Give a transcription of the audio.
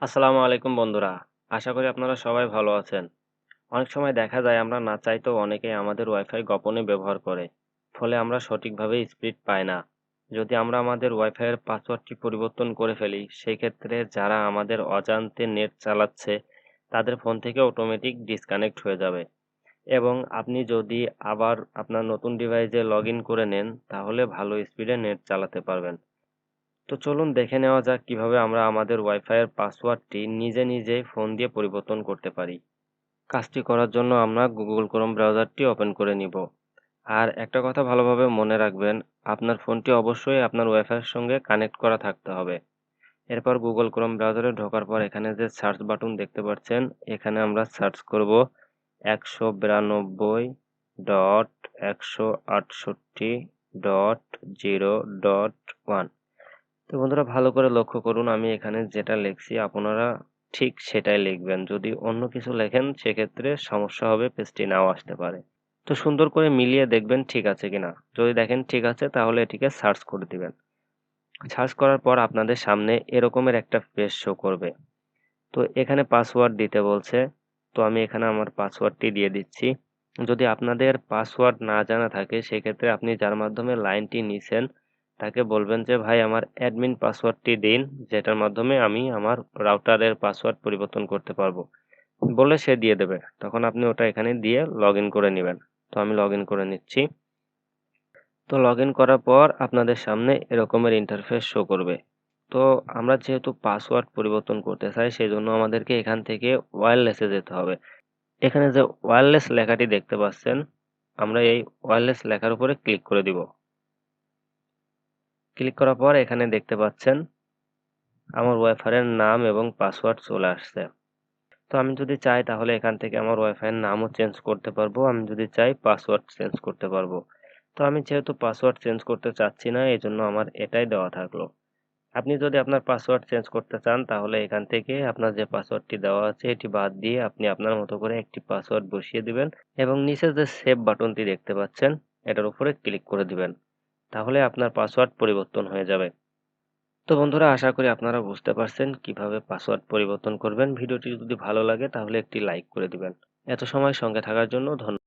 আসসালামু আলাইকুম বন্ধুরা। আশা করি আপনারা সবাই ভালো আছেন। অনেক সময় দেখা যায় আমরা না চাইতেও অনেকেই আমাদের ওয়াইফাই গোপনে ব্যবহার করে। ফলে আমরা সঠিকভাবে স্পিড পাই না। যদি আমরা আমাদের ওয়াইফাইয়ের পাসওয়ার্ডটি পরিবর্তন করে ফেলি, সেক্ষেত্রে যারা আমাদের অজান্তে নেট চালাচ্ছে, তাদের ফোন থেকে অটোমেটিক ডিসকানেক্ট হয়ে যাবে। এবং আপনি যদি আবার আপনার নতুন ডিভাইসে লগইন করে নেন, তাহলে ভালো স্পিডে নেট চালাতে পারবেন। তো চলুন দেখে নেওয়া যাক কিভাবে আমরা আমাদের ওয়াইফাইয়ের পাসওয়ার্ডটি নিজে নিজেই ফোন দিয়ে পরিবর্তন করতে পারি। কাজটি করার জন্য আমরা গুগল ক্রোম ব্রাউজারটি ওপেন করে নিব। আর একটা কথা ভালোভাবে মনে রাখবেন, আপনার ফোনটি অবশ্যই আপনার ওয়াইফাইয়ের সঙ্গে কানেক্ট করা থাকতে হবে। এরপর গুগল ক্রোম ব্রাউজারে ঢোকার পর এখানে যে সার্চ বাটন দেখতে পাচ্ছেন, এখানে আমরা সার্চ করব 192.168.0.1। তো বন্ধুরা ভালো করে লক্ষ্য করুন, আমি এখানে যেটা লিখছি আপনারা ঠিক সেটাই লিখবেন। যদি অন্য কিছু লেখেন সেক্ষেত্রে সমস্যা হবে, পেজটি নাও আসতে পারে। তো সুন্দর করে মিলিয়ে দেখবেন ঠিক আছে কিনা। যদি দেখেন ঠিক আছে তাহলে এটিকে সার্চ করে দিবেন। সার্চ করার পর আপনাদের সামনে এরকমের একটা পেজ শো করবে। তো এখানে পাসওয়ার্ড দিতে বলছে। তো আমি এখানে আমার পাসওয়ার্ডটি দিয়ে দিচ্ছি। যদি আপনাদের পাসওয়ার্ড না জানা থাকে সেক্ষেত্রে আপনি যার মাধ্যমে লাইনটি নিছেন তাকে বলবেন যে ভাই আমার অ্যাডমিন পাসওয়ার্ডটি দিন, যেটার মাধ্যমে আমি আমার রাউটারের পাসওয়ার্ড পরিবর্তন করতে পারবো। বললে সে দিয়ে দেবে। তখন আপনি ওটা এখানে দিয়ে লগইন করে নেবেন। তো আমি লগইন করে নিচ্ছি। তো লগইন করার পর আপনাদের সামনে এরকমের ইন্টারফেস শো করবে। তো আমরা যেহেতু পাসওয়ার্ড পরিবর্তন করতে চাই সেজন্য আমাদেরকে এখান থেকে ওয়্যারলেসে যেতে হবে। এখানে যে ওয়্যারলেস লেখাটি দেখতে পাচ্ছেন, আমরা এই ওয়্যারলেস লেখার উপরে ক্লিক করে দিব। ক্লিক করার পর এখানে দেখতে পাচ্ছেন আমার ওয়াইফাইয়ের নাম এবং পাসওয়ার্ড চলে আসছে। তো আমি যদি চাই তাহলে এখান থেকে আমার ওয়াইফাইয়ের নামও চেঞ্জ করতে পারবো, আমি যদি চাই পাসওয়ার্ড চেঞ্জ করতে পারবো। তো আমি যেহেতু পাসওয়ার্ড চেঞ্জ করতে চাচ্ছি না, এই জন্য আমার এটাই দেওয়া থাকলো। আপনি যদি আপনার পাসওয়ার্ড চেঞ্জ করতে চান তাহলে এখান থেকে আপনার যে পাসওয়ার্ডটি দেওয়া আছে এটি বাদ দিয়ে আপনি আপনার মতো করে একটি পাসওয়ার্ড বসিয়ে দিবেন এবং নিচে যে সেভ বাটনটি দেখতে পাচ্ছেন এটার উপরে ক্লিক করে দিবেন। তাহলে আপনার পাসওয়ার্ড পরিবর্তন হয়ে যাবে। তো বন্ধুরা আশা করি আপনারা বুঝতে পারছেন কিভাবে পাসওয়ার্ড পরিবর্তন করবেন। ভিডিওটি যদি ভালো লাগে তাহলে একটি লাইক করে দিবেন। এত সময় সঙ্গে থাকার জন্য ধন্যবাদ।